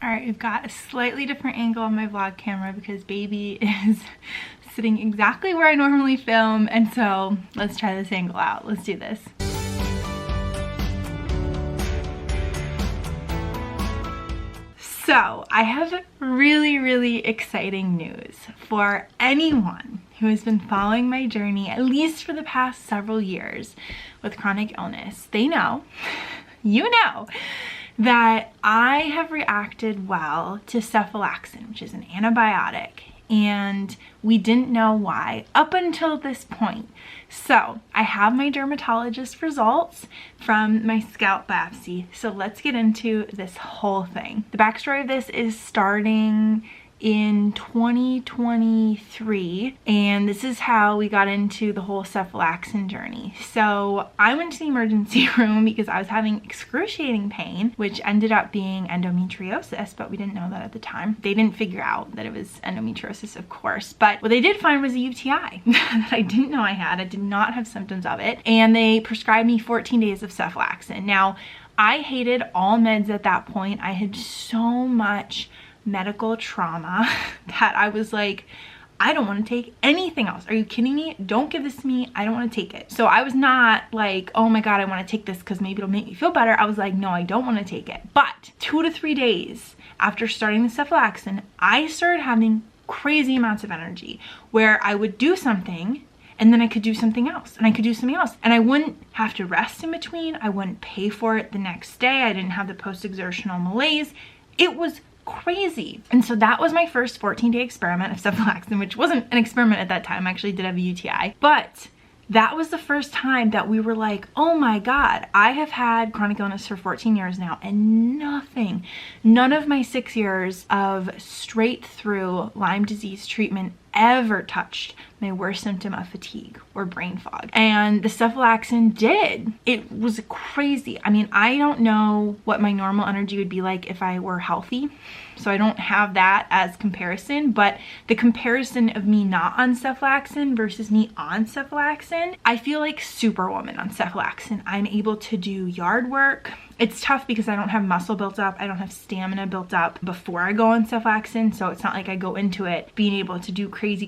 Alright, we've got a slightly different angle on my vlog camera because baby is sitting exactly where I normally film, and so let's try this angle out. Let's do this. So I have really exciting news for anyone who has been following my journey, at least for the past several years, with chronic illness. They know, you know, that I have reacted well to cephalexin, which is an antibiotic, and we didn't know why up until this point. So I have my dermatologist results from my scalp biopsy. So let's get into this whole thing. The backstory of this is starting in 2023, and this is how we got into the whole cephalexin journey. So I went to the emergency room because I was having excruciating pain, which ended up being endometriosis, but we didn't know that at the time. They didn't figure out that it was endometriosis, of course, but what they did find was a UTI that I didn't know I had. I did not have symptoms of it, and they prescribed me 14 days of cephalexin. Now, I hated all meds at that point. I had so much medical trauma that I was like, I don't want to take anything else. Are you kidding me? Don't give this to me. I don't want to take it. So I was not like, oh my God, I want to take this because maybe it'll make me feel better. I was like, no, I don't want to take it. But 2 to 3 days after starting the cephalexin, I started having crazy amounts of energy where I would do something and then I could do something else, and I could do something else. And I wouldn't have to rest in between. I wouldn't pay for it the next day. I didn't have the post-exertional malaise. It was crazy. And so that was my first 14-day experiment of cephalexin, which wasn't an experiment at that time. I actually did have a UTI, but that was the first time that we were like, oh my God, I have had chronic illness for 14 years now, and none of my 6 years of straight through Lyme disease treatment ever touched my worst symptom of fatigue or brain fog. And the cephalexin did. It was crazy. I mean, I don't know what my normal energy would be like if I were healthy, so I don't have that as comparison, but the comparison of me not on cephalexin versus me on cephalexin, I feel like Superwoman on cephalexin. I'm able to do yard work. It's tough because I don't have muscle built up. I don't have stamina built up before I go on cephalexin, so it's not like I go into it being able to do crazy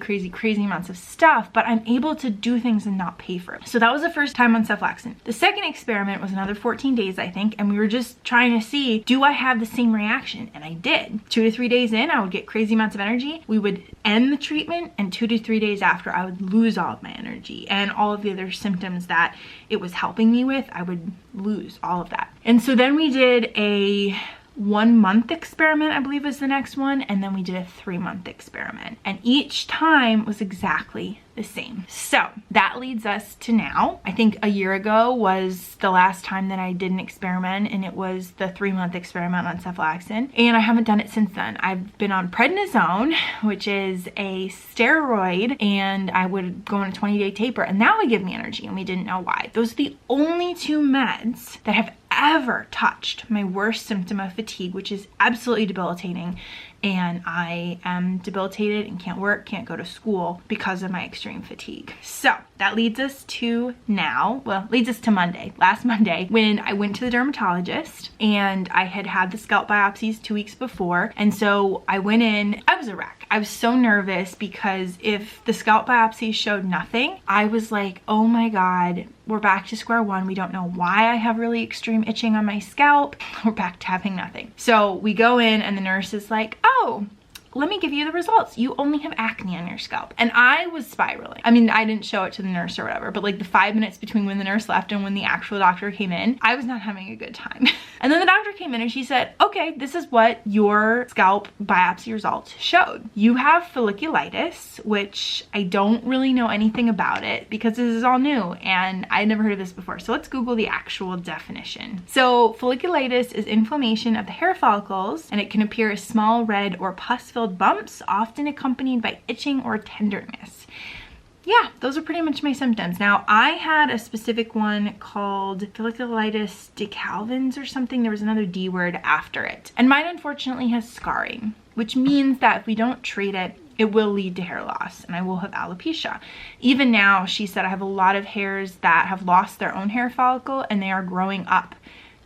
amounts of stuff, but I'm able to do things and not pay for it. So that was the first time on cephalexin. The second experiment was another 14 days, I think, and we were just trying to see, do I have the same reaction? And I did. 2 to 3 days in, I would get crazy amounts of energy. We would end the treatment, and 2 to 3 days after, I would lose all of my energy and all of the other symptoms that it was helping me with. I would lose all of that. And so then we did a 1 month experiment, I believe was the next one, and then we did a 3-month experiment, and each time was exactly the same. So that leads us to now. I think a year ago was the last time that I did an experiment, and it was the 3-month experiment on cephalexin, and I haven't done it since then. I've been on prednisone, which is a steroid, and I would go on a 20-day taper, and that would give me energy, and we didn't know why. Those are the only 2 meds that have ever touched my worst symptom of fatigue, which is absolutely debilitating, and I am debilitated and can't work, can't go to school because of my extreme fatigue. So that leads us to now, well, leads us to Monday, last Monday, when I went to the dermatologist, and I had had the scalp biopsies 2 weeks before, and so I went in. I was a wreck. I was so nervous because if the scalp biopsy showed nothing, I was like, oh my God, we're back to square one. We don't know why I have really extreme itching on my scalp. We're back to having nothing. So we go in, and the nurse is like, oh, let me give you the results. You only have acne on your scalp. And I was spiraling. I mean, I didn't show it to the nurse or whatever, but like the 5 minutes between when the nurse left and when the actual doctor came in, I was not having a good time. And then the doctor came in and she said, okay, this is what your scalp biopsy results showed. You have folliculitis, which I don't really know anything about it because this is all new and I'd never heard of this before. So let's Google the actual definition. So folliculitis is inflammation of the hair follicles, and it can appear as small red or pus-filled bumps, often accompanied by itching or tenderness. Yeah, those are pretty much my symptoms. Now, I had a specific one called Folliculitis Decalvans or something. There was another D word after it. And mine unfortunately has scarring, which means that if we don't treat it, it will lead to hair loss, and I will have alopecia. Even now, she said I have a lot of hairs that have lost their own hair follicle and they are growing up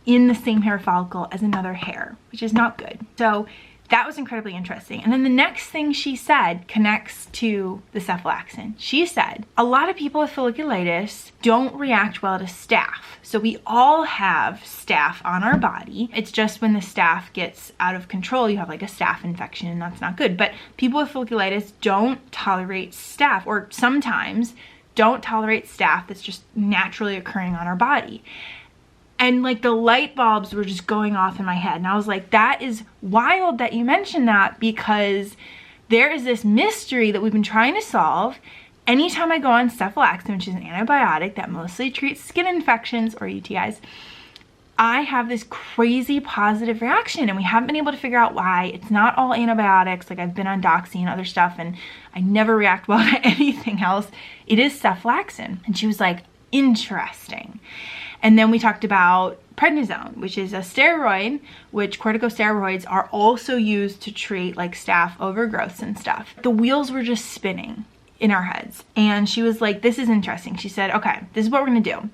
in the same hair follicle as another hair, which is not good. So that was incredibly interesting. And then the next thing she said connects to the cephalexin. She said, a lot of people with folliculitis don't react well to staph. So we all have staph on our body. It's just when the staph gets out of control, you have like a staph infection, and that's not good. But people with folliculitis don't tolerate staph, or sometimes don't tolerate staph that's just naturally occurring on our body. And like the light bulbs were just going off in my head. And I was like, that is wild that you mentioned that, because there is this mystery that we've been trying to solve. Anytime I go on cephalexin, which is an antibiotic that mostly treats skin infections or UTIs, I have this crazy positive reaction, and we haven't been able to figure out why. It's not all antibiotics. Like, I've been on doxy and other stuff, and I never react well to anything else. It is cephalexin. And she was like, interesting. And then we talked about prednisone, which is a steroid, which corticosteroids are also used to treat like staph overgrowths and stuff. The wheels were just spinning in our heads. And she was like, this is interesting. She said, okay, this is what we're gonna do.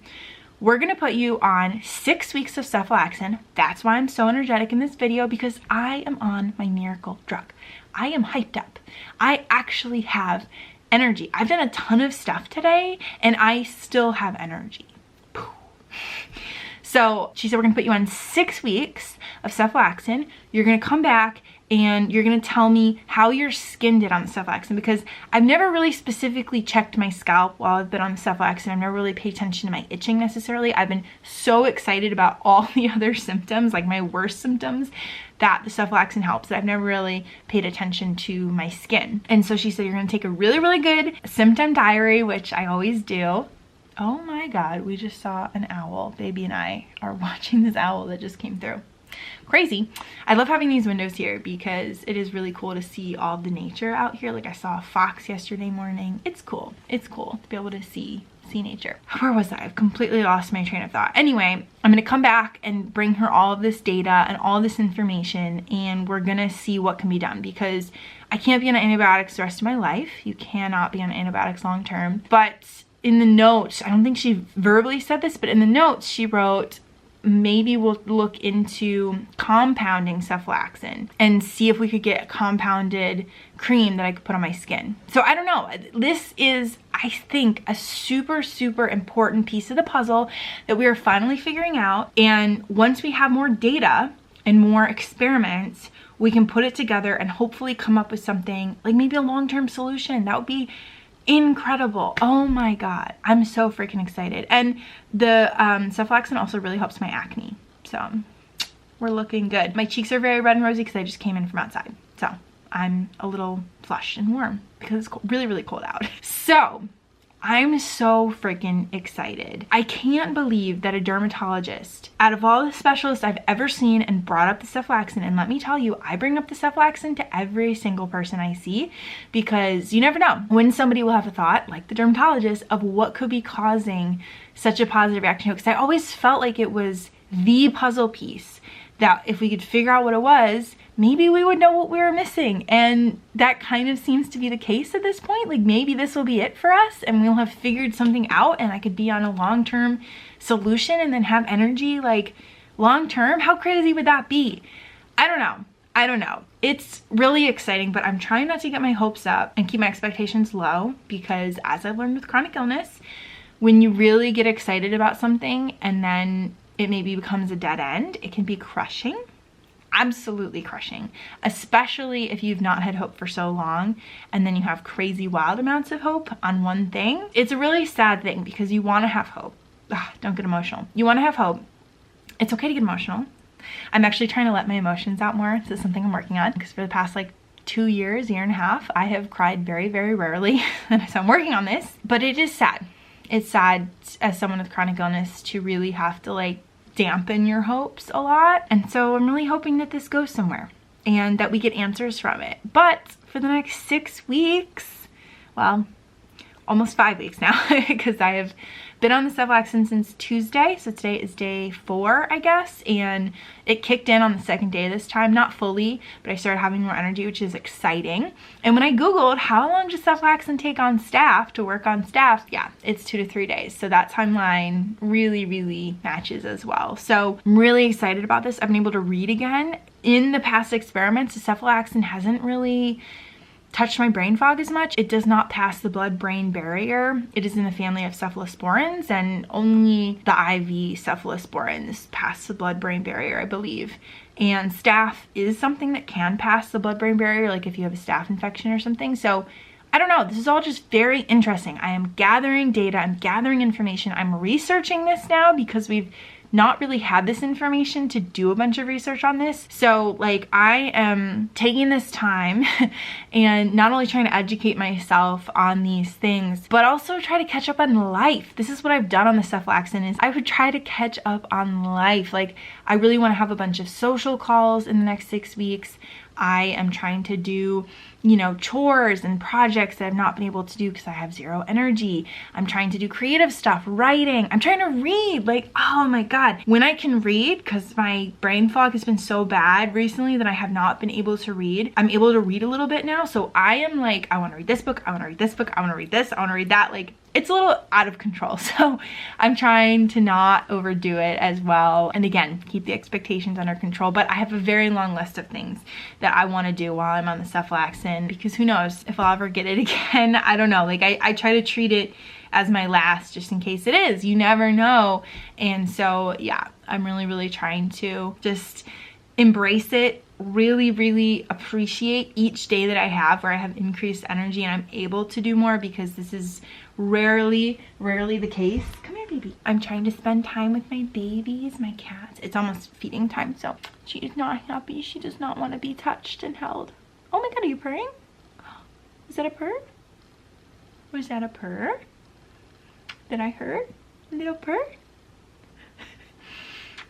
We're gonna put you on 6 weeks of cephalexin. That's why I'm so energetic in this video, because I am on my miracle drug. I am hyped up. I actually have energy. I've done a ton of stuff today and I still have energy. So she said, we're gonna put you on 6 weeks of cephalexin. You're gonna come back and you're gonna tell me how your skin did on the cephalexin, because I've never really specifically checked my scalp while I've been on the cephalexin. I've never really paid attention to my itching necessarily. I've been so excited about all the other symptoms, like my worst symptoms, that the cephalexin helps, that I've never really paid attention to my skin. And so she said, you're gonna take a really, really good symptom diary, which I always do. Oh my God, we just saw an owl. Baby and I are watching this owl that just came through. Crazy. I love having these windows here because it is really cool to see all the nature out here. Like, I saw a fox yesterday morning. It's cool. It's cool to be able to see nature. Where was I? I've completely lost my train of thought. Anyway, I'm gonna come back and bring her all of this data and all this information, and we're gonna see what can be done, because I can't be on antibiotics the rest of my life. You cannot be on antibiotics long term. But in the notes, I don't think she verbally said this, but in the notes she wrote, maybe we'll look into compounding cephalexin and see if we could get a compounded cream that I could put on my skin. So I don't know. This is, I think, a super, super important piece of the puzzle that we are finally figuring out. And once we have more data and more experiments, we can put it together and hopefully come up with something like maybe a long-term solution. That would be incredible. Oh my God, I'm so freaking excited. And the cephalexin also really helps my acne, so we're looking good. My cheeks are very red and rosy because I just came in from outside, so I'm a little flushed and warm because it's really, really cold out. So I'm so freaking excited. I can't believe that a dermatologist, out of all the specialists I've ever seen, and brought up the cephalexin. And let me tell you, I bring up the cephalexin to every single person I see, because you never know when somebody will have a thought, like the dermatologist, of what could be causing such a positive reaction. Because I always felt like it was the puzzle piece, that if we could figure out what it was, maybe we would know what we were missing. And that kind of seems to be the case at this point. Like, maybe this will be it for us and we'll have figured something out, and I could be on a long-term solution and then have energy like long-term. How crazy would that be? I don't know. I don't know. It's really exciting, but I'm trying not to get my hopes up and keep my expectations low, because as I've learned with chronic illness, when you really get excited about something and then it maybe becomes a dead end, it can be crushing. Absolutely crushing, especially if you've not had hope for so long and then you have crazy wild amounts of hope on one thing. It's a really sad thing, because you want to have hope. Ugh, don't get emotional. You want to have hope. It's okay to get emotional. I'm actually trying to let my emotions out more. This is something I'm working on, because for the past like 2 years, year and a half, I have cried very, very rarely. And so I'm working on this, but it is sad. It's sad as someone with chronic illness to really have to like dampen your hopes a lot. And so I'm really hoping that this goes somewhere and that we get answers from it. But for the next 6 weeks, well, almost 5 weeks now, because I have been on the cephalexin since Tuesday, so today is day 4, I guess, and it kicked in on the 2nd day this time, not fully, but I started having more energy, which is exciting. And when I Googled how long does cephalexin take on staph, to work on staph, yeah, it's 2 to 3 days. So that timeline really, really matches as well. So I'm really excited about this. I've been able to read again. In the past experiments, the cephalexin hasn't really touched my brain fog as much. It does not pass the blood-brain barrier. It is in the family of cephalosporins, and only the IV cephalosporins pass the blood-brain barrier, I believe. And staph is something that can pass the blood-brain barrier, like if you have a staph infection or something. So I don't know, this is all just very interesting. I am gathering data, I'm gathering information, I'm researching this now because we've not really had this information to do a bunch of research on this. So like I am taking this time and not only trying to educate myself on these things, but also try to catch up on life. This is what I've done on the cephalexin, is I would try to catch up on life. Like I really want to have a bunch of social calls in the next 6 weeks. I am trying to do, you know, chores and projects that I've not been able to do because I have 0 energy. I'm trying to do creative stuff, writing. I'm trying to read. Like, oh my God. When I can read, because my brain fog has been so bad recently that I have not been able to read, I'm able to read a little bit now. So I am like, I want to read this book. I want to read this book. I want to read this. I want to read that. Like, it's a little out of control. So I'm trying to not overdo it as well. And again, keep the expectations under control. But I have a very long list of things that I want to do while I'm on the cephalexin, because who knows if I'll ever get it again. I don't know. Like I try to treat it as my last just in case it is. You never know. And so yeah, I'm really, really trying to just embrace it, really, really appreciate each day that I have where I have increased energy and I'm able to do more, because this is rarely the case. Come here, baby. I'm trying to spend time with my babies, my cats. It's almost feeding time, so she is not happy. She does not want to be touched and held. Oh my God, are you purring? Is that a purr? Was that a purr? Did I hurt? A little purr?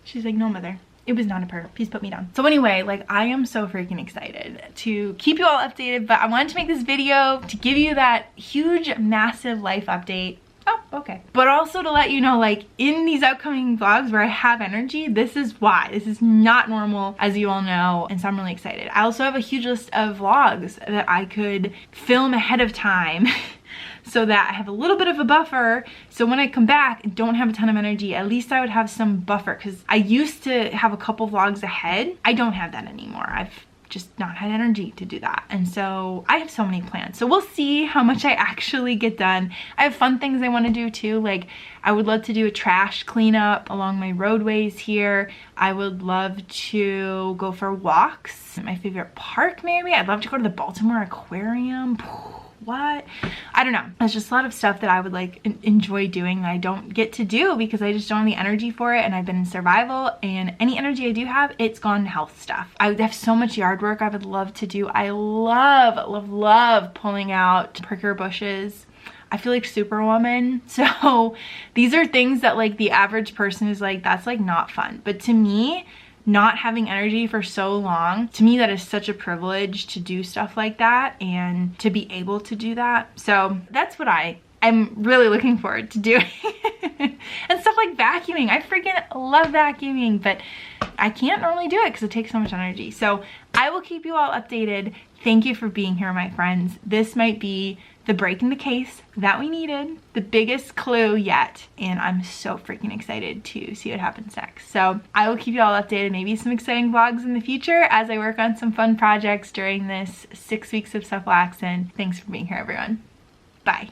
She's like, no, mother. It was not a purr. Please put me down. So anyway, like I am so freaking excited to keep you all updated, but I wanted to make this video to give you that huge, massive life update. Oh, okay. But also to let you know, like in these upcoming vlogs where I have energy, this is why. This is not normal, as you all know, and so I'm really excited. I also have a huge list of vlogs that I could film ahead of time so that I have a little bit of a buffer. So when I come back and don't have a ton of energy, at least I would have some buffer, because I used to have a couple vlogs ahead. I don't have that anymore. I've just not had energy to do that. And so I have so many plans. So we'll see how much I actually get done. I have fun things I want to do too. Like I would love to do a trash cleanup along my roadways here. I would love to go for walks at my favorite park maybe. I'd love to go to the Baltimore Aquarium. What? I don't know. There's just a lot of stuff that I would like enjoy doing that I don't get to do because I just don't have the energy for it, and I've been in survival, and any energy I do have, it's gone to health stuff. I have so much yard work I would love to do. I love pulling out pricker bushes. I feel like Superwoman. So these are things that like the average person is like, that's like not fun. But to me, not having energy for so long, to me that is such a privilege to do stuff like that and to be able to do that. So that's what I'm really looking forward to doing. And stuff like vacuuming. I freaking love vacuuming, but I can't normally do it because it takes so much energy. So I will keep you all updated. Thank you for being here, my friends. This might be the break in the case that we needed, the biggest clue yet, and I'm so freaking excited to see what happens next. So I will keep you all updated, maybe some exciting vlogs in the future as I work on some fun projects during this 6 weeks of cephalexin. Thanks for being here, everyone. Bye.